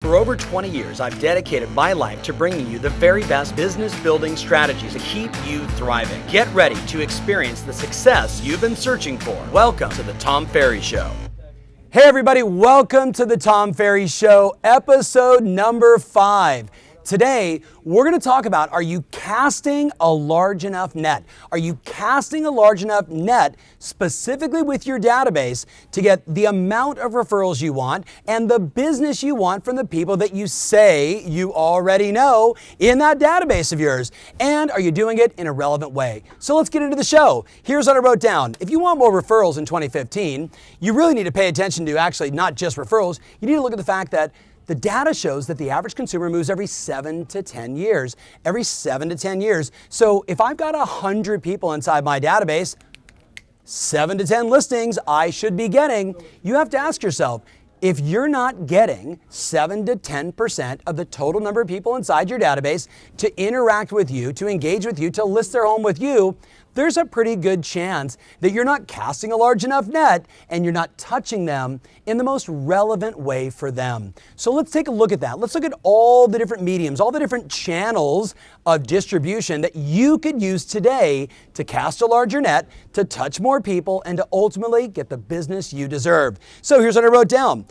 For over 20 years, I've dedicated my life to bringing you the very best business building strategies to keep you thriving. Get ready to experience the success you've been searching for. Welcome to the Tom Ferry Show. Hey everybody, welcome to the Tom Ferry Show, episode number 5. Today, we're going to talk about, are you casting a large enough net? Are you casting a large enough net specifically with your database to get the amount of referrals you want and the business you want from the people that you say you already know in that database of yours? And are you doing it in a relevant way? So let's get into the show. Here's what I wrote down. If you want more referrals in 2015, you really need to pay attention to actually not just referrals. You need to look at the fact that the data shows that the average consumer moves every 7 to 10 years. Every 7 to 10 years. So if I've got 100 people inside my database, 7 to 10 listings I should be getting. You have to ask yourself, if you're not getting 7 to 10% of the total number of people inside your database to interact with you, to engage with you, to list their home with you, there's a pretty good chance that you're not casting a large enough net and you're not touching them in the most relevant way for them. So let's take a look at that. Let's look at all the different mediums, all the different channels of distribution that you could use today to cast a larger net, to touch more people, and to ultimately get the business you deserve. So here's what I wrote down.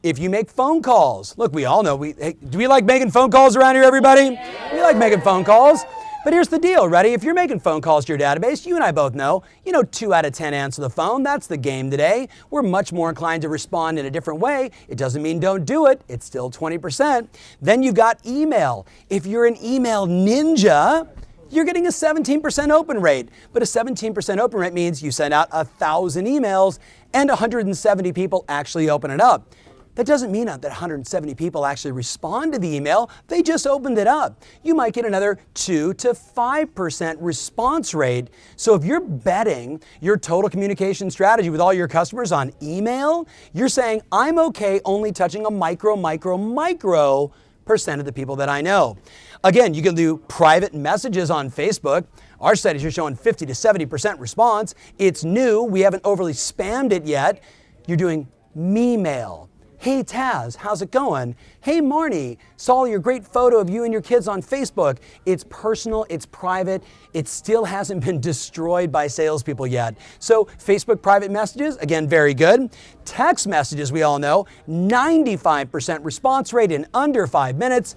If you make phone calls, look, we all know, do we like making phone calls around here, everybody? Yeah. We like making phone calls. But here's the deal, ready? If you're making phone calls to your database, you and I both know, 2 out of 10 answer the phone. That's the game today. We're much more inclined to respond in a different way. It doesn't mean don't do it. It's still 20%. Then you've got email. If you're an email ninja, you're getting a 17% open rate. But a 17% open rate means you send out 1,000 emails and 170 people actually open it up. That doesn't mean that 170 people actually respond to the email. They just opened it up. You might get another 2 to 5% response rate. So if you're betting your total communication strategy with all your customers on email, you're saying, I'm okay only touching a micro percent of the people that I know. Again, you can do private messages on Facebook. Our studies are showing 50 to 70% response. It's new. We haven't overly spammed it yet. You're doing me-mail. Hey Taz, how's it going? Hey Marnie, saw your great photo of you and your kids on Facebook. It's personal, it's private, it still hasn't been destroyed by salespeople yet. So Facebook private messages, again, very good. Text messages, we all know, 95% response rate in under 5 minutes.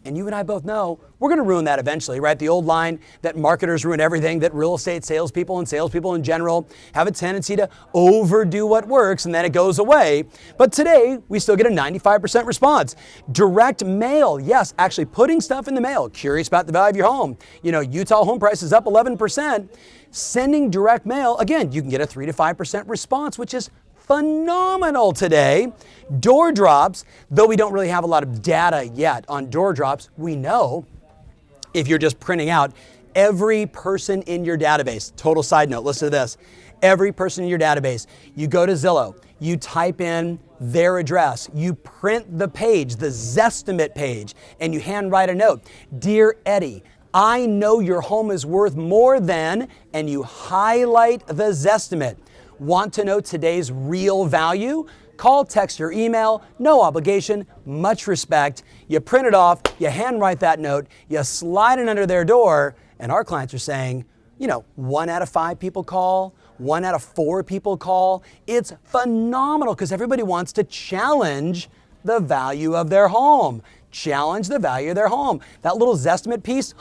And you and I both know we're going to ruin that eventually, right? The old line that marketers ruin everything, that real estate salespeople and salespeople in general have a tendency to overdo what works and then it goes away. But today, we still get a 95% response. Direct mail, yes, actually putting stuff in the mail. Curious about the value of your home. Utah home price is up 11%. Sending direct mail, again, you can get a 3 to 5% response, which is phenomenal today. Door drops, though we don't really have a lot of data yet on door drops, we know if you're just printing out every person in your database. Total side note, listen to this. Every person in your database, you go to Zillow, you type in their address, you print the page, the Zestimate page, and you handwrite a note. Dear Eddie, I know your home is worth more than, and you highlight the Zestimate. Want to know today's real value? Call, text, or email, no obligation, much respect. You print it off, you handwrite that note, you slide it under their door, and our clients are saying, 1 out of 5 people call, 1 out of 4 people call. It's phenomenal because everybody wants to challenge the value of their home. Challenge the value of their home. That little Zestimate piece,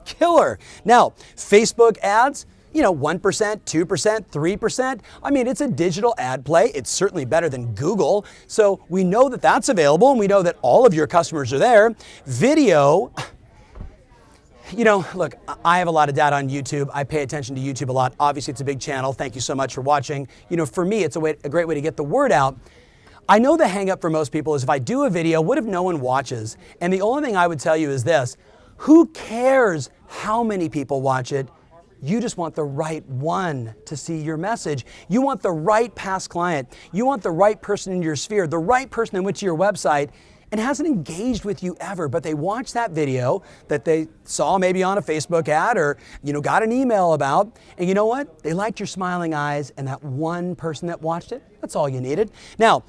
killer. Now, Facebook ads, 1%, 2%, 3%. I mean, it's a digital ad play. It's certainly better than Google. So we know that that's available and we know that all of your customers are there. Video, look, I have a lot of data on YouTube. I pay attention to YouTube a lot. Obviously, it's a big channel. Thank you so much for watching. For me, it's a great way to get the word out. I know the hang up for most people is if I do a video, what if no one watches? And the only thing I would tell you is this: who cares how many people watch it? You just want the right one to see your message. You want the right past client. You want the right person in your sphere, the right person in which your website. and hasn't engaged with you ever, but they watched that video that they saw maybe on a Facebook ad or got an email about, and you know what? They liked your smiling eyes and that one person that watched it. That's all you needed. Now,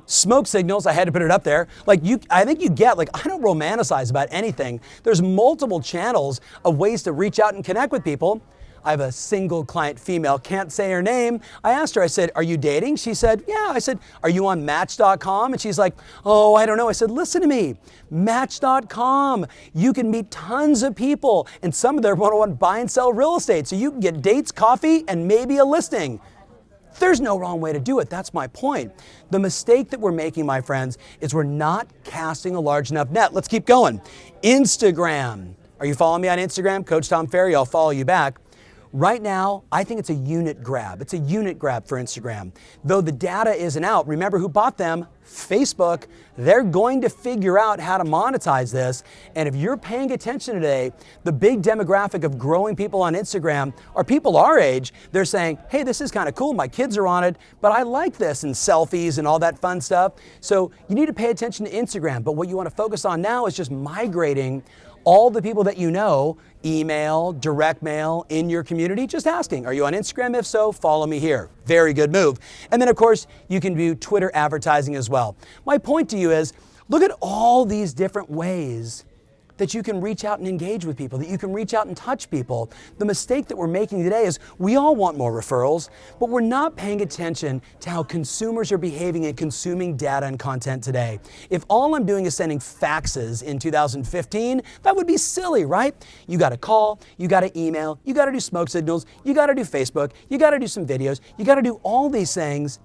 smoke signals, I had to put it up there. I think you get, I don't romanticize about anything. There's multiple channels of ways to reach out and connect with people. I have a single client female, can't say her name. I asked her, I said, are you dating? She said, yeah. I said, are you on Match.com? And she's like, oh, I don't know. I said, listen to me, Match.com, you can meet tons of people, and some of them want to buy and sell real estate. So you can get dates, coffee, and maybe a listing. There's no wrong way to do it. That's my point. The mistake that we're making, my friends, is we're not casting a large enough net. Let's keep going. Instagram. Are you following me on Instagram? Coach Tom Ferry, I'll follow you back. Right now, I think it's a unit grab. It's a unit grab for Instagram. Though the data isn't out, remember who bought them? Facebook. They're going to figure out how to monetize this. And if you're paying attention today, the big demographic of growing people on Instagram are people our age. They're saying, hey, this is kind of cool. My kids are on it, but I like this, and selfies and all that fun stuff. So you need to pay attention to Instagram. But what you want to focus on now is just migrating all the people that you know, email, direct mail, in your community, just asking, are you on Instagram? If so, follow me here. Very good move. And then of course, you can do Twitter advertising as well. My point to you is, look at all these different ways that you can reach out and engage with people, that you can reach out and touch people. The mistake that we're making today is we all want more referrals, but we're not paying attention to how consumers are behaving and consuming data and content today. If all I'm doing is sending faxes in 2015, that would be silly, right? You got to call, you got to email, you got to do smoke signals, you got to do Facebook, you got to do some videos, you got to do all these things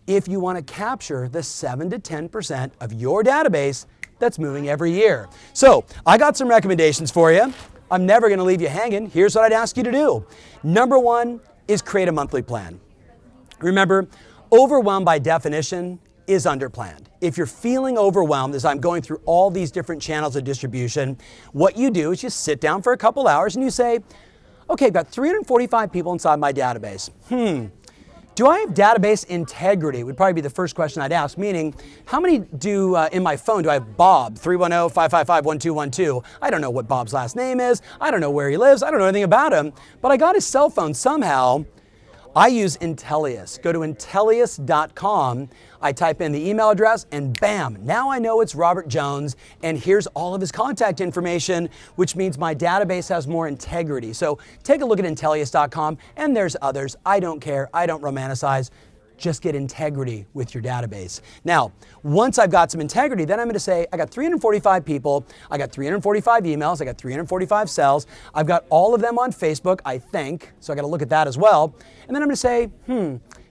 if you want to capture the 7 to 10% of your database that's moving every year. So I got some recommendations for you. I'm never going to leave you hanging. Here's what I'd ask you to do. Number one is create a monthly plan. Remember, overwhelmed by definition is underplanned. If you're feeling overwhelmed as I'm going through all these different channels of distribution, what you do is you sit down for a couple hours and you say, okay, I've got 345 people inside my database. Do I have database integrity? Would probably be the first question I'd ask, meaning how many in my phone do I have Bob, 310-555-1212? I don't know what Bob's last name is. I don't know where he lives. I don't know anything about him, but I got his cell phone somehow. I use Intellius. Go to Intellius.com. I type in the email address and bam, now I know it's Robert Jones, and here's all of his contact information, which means my database has more integrity. So take a look at Intellius.com, and there's others. I don't care. I don't romanticize. Just get integrity with your database. Now, once I've got some integrity, then I'm going to say, I got 345 people, I got 345 emails, I got 345 cells, I've got all of them on Facebook, I think, so I got to look at that as well. And then I'm going to say,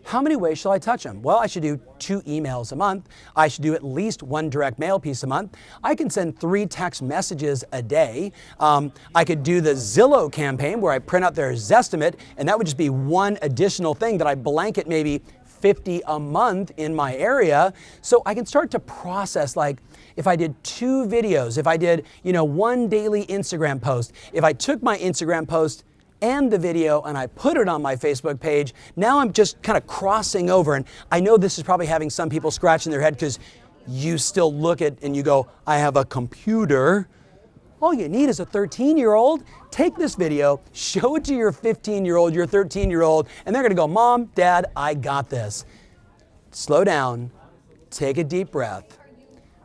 how many ways shall I touch them? Well, I should do 2 emails a month. I should do at least 1 direct mail piece a month. I can send 3 text messages a day. I could do the Zillow campaign where I print out their Zestimate, and that would just be one additional thing that I blanket maybe 50 a month in my area. So I can start to process, like if I did 2 videos, if I did 1 daily Instagram post, if I took my Instagram post and the video and I put it on my Facebook page, now I'm just kind of crossing over. And I know this is probably having some people scratching their head because you still look at and you go, I have a computer. All you need is a 13-year-old. Take this video, show it to your 15-year-old, your 13-year-old, and they're gonna go, Mom, Dad, I got this. Slow down, take a deep breath.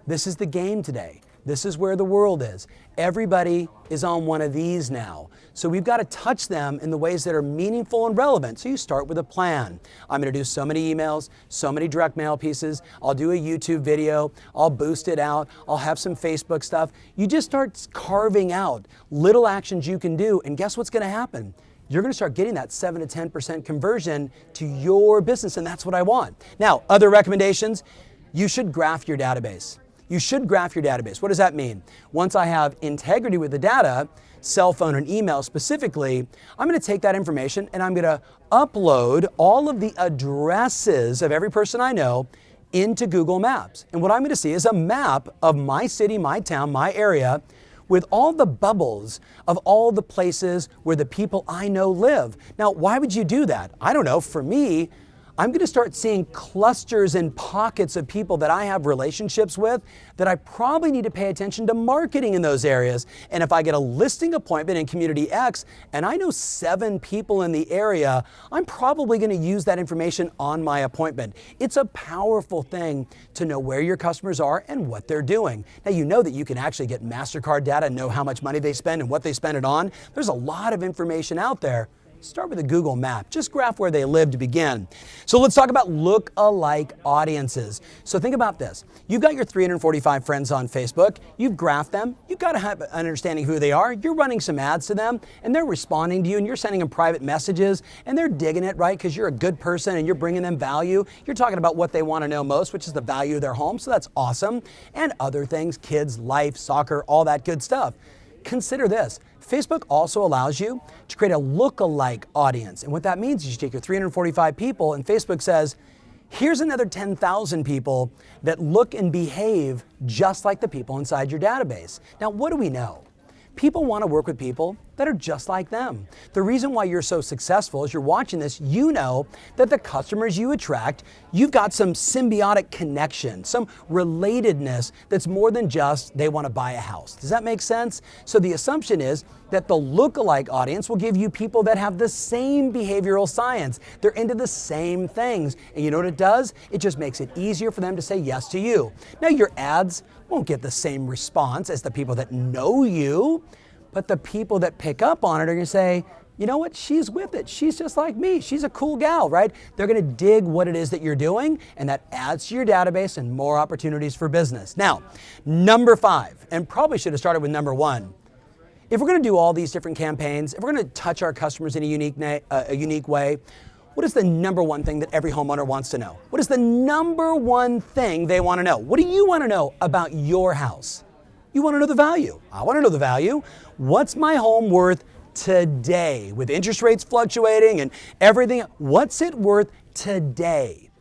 This is the game today. This is where the world is. Everybody is on one of these now. So we've got to touch them in the ways that are meaningful and relevant. So you start with a plan. I'm going to do so many emails, so many direct mail pieces. I'll do a YouTube video. I'll boost it out. I'll have some Facebook stuff. You just start carving out little actions you can do. And guess what's going to happen? You're going to start getting that 7 to 10% conversion to your business. And that's what I want. Now, other recommendations, you should graph your database. You should graph your database. What does that mean? Once I have integrity with the data, cell phone and email specifically, I'm going to take that information and I'm going to upload all of the addresses of every person I know into Google Maps. And what I'm going to see is a map of my city, my town, my area, with all the bubbles of all the places where the people I know live. Now, why would you do that? I don't know. For me, I'm going to start seeing clusters and pockets of people that I have relationships with that I probably need to pay attention to marketing in those areas. And if I get a listing appointment in Community X and I know 7 people in the area, I'm probably going to use that information on my appointment. It's a powerful thing to know where your customers are and what they're doing. Now, you know that you can actually get MasterCard data and know how much money they spend and what they spend it on. There's a lot of information out there. Start with a Google map. Just graph where they live to begin. So let's talk about lookalike audiences. So think about this. You've got your 345 friends on Facebook. You've graphed them. You've got to have an understanding who they are. You're running some ads to them, and they're responding to you, and you're sending them private messages, and they're digging it, right? Because you're a good person, and you're bringing them value. You're talking about what they want to know most, which is the value of their home. So that's awesome. And other things, kids, life, soccer, all that good stuff. Consider this. Facebook also allows you to create a lookalike audience. And what that means is you take your 345 people and Facebook says, here's another 10,000 people that look and behave just like the people inside your database. Now, what do we know? People want to work with people that are just like them. The reason why you're so successful is you're watching this, you know that the customers you attract, you've got some symbiotic connection, some relatedness that's more than just they want to buy a house. Does that make sense? So the assumption is that the lookalike audience will give you people that have the same behavioral science. They're into the same things. And you know what it does? It just makes it easier for them to say yes to you. Now, your ads won't get the same response as the people that know you, but the people that pick up on it are going to say, you know what, she's with it. She's just like me. She's a cool gal, right? They're going to dig what it is that you're doing, and that adds to your database and more opportunities for business. Now, number 5, and probably should have started with number 1. If we're going to do all these different campaigns, if we're going to touch our customers in a unique way, what is the number 1 thing that every homeowner wants to know? What is the number 1 thing they want to know? What do you want to know about your house? You want to know the value. I want to know the value. What's my home worth today? With interest rates fluctuating and everything, what's it worth today?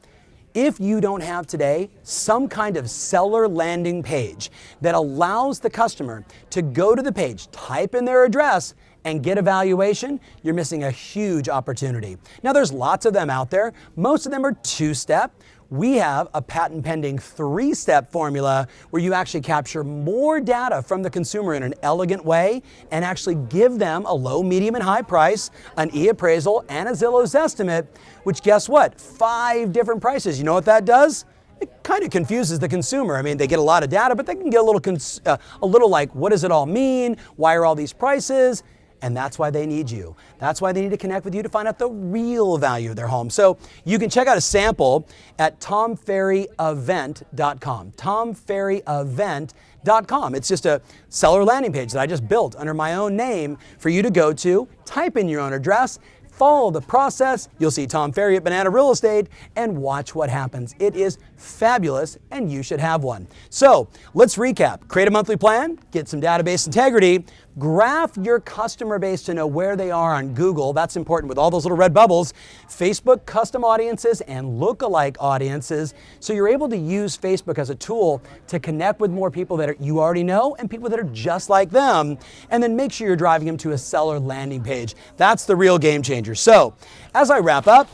If you don't have today some kind of seller landing page that allows the customer to go to the page, type in their address, and get a valuation, you're missing a huge opportunity. Now, there's lots of them out there. Most of them are 2-step. We have a patent pending 3-step formula where you actually capture more data from the consumer in an elegant way and actually give them a low, medium, and high price, an e-appraisal, and a Zillow's estimate, which guess what? 5 different prices. You know what that does? It kind of confuses the consumer. I mean, they get a lot of data, but they can get a little like, what does it all mean? Why are all these prices? And that's why they need you. That's why they need to connect with you to find out the real value of their home. So you can check out a sample at tomferryevent.com. tomferryevent.com. It's just a seller landing page that I just built under my own name for you to go to, type in your own address, follow the process. You'll see Tom Ferry at Banana Real Estate and watch what happens. It is fabulous and you should have one. So let's recap. Create a monthly plan, get some database integrity, graph your customer base to know where they are on Google. That's important with all those little red bubbles. Facebook custom audiences and lookalike audiences. So you're able to use Facebook as a tool to connect with more people that you already know and people that are just like them. And then make sure you're driving them to a seller landing page. That's the real game changer. So as I wrap up,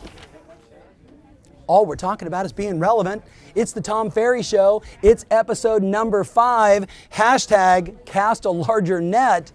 all we're talking about is being relevant. It's the Tom Ferry Show. It's episode number 5. Hashtag cast a larger net.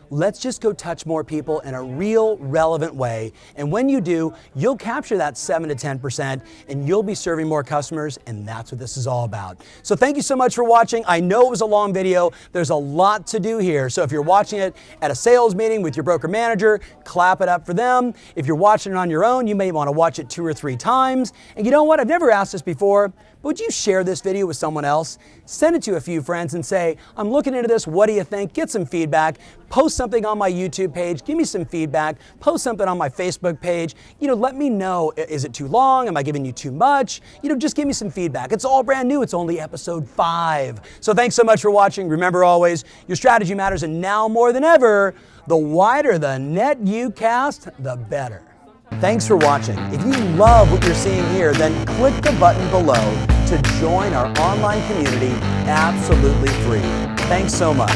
Let's just go touch more people in a real relevant way. And when you do, you'll capture that 7 to 10% and you'll be serving more customers. And that's what this is all about. So thank you so much for watching. I know it was a long video. There's a lot to do here. So if you're watching it at a sales meeting with your broker manager, clap it up for them. If you're watching it on your own, you may want to watch it 2 or 3 times. And you know what? I've never asked this before, but would you share this video with someone else? Send it to a few friends and say, I'm looking into this. What do you think? Get some feedback. Post something on my YouTube page. Give me some feedback. Post something on my Facebook page. Let me know. Is it too long? Am I giving you too much? Just give me some feedback. It's all brand new. It's only episode 5. So thanks so much for watching. Remember always, your strategy matters. And now more than ever, the wider the net you cast, the better. Thanks for watching. If you love what you're seeing here, then click the button below to join our online community absolutely free. Thanks so much.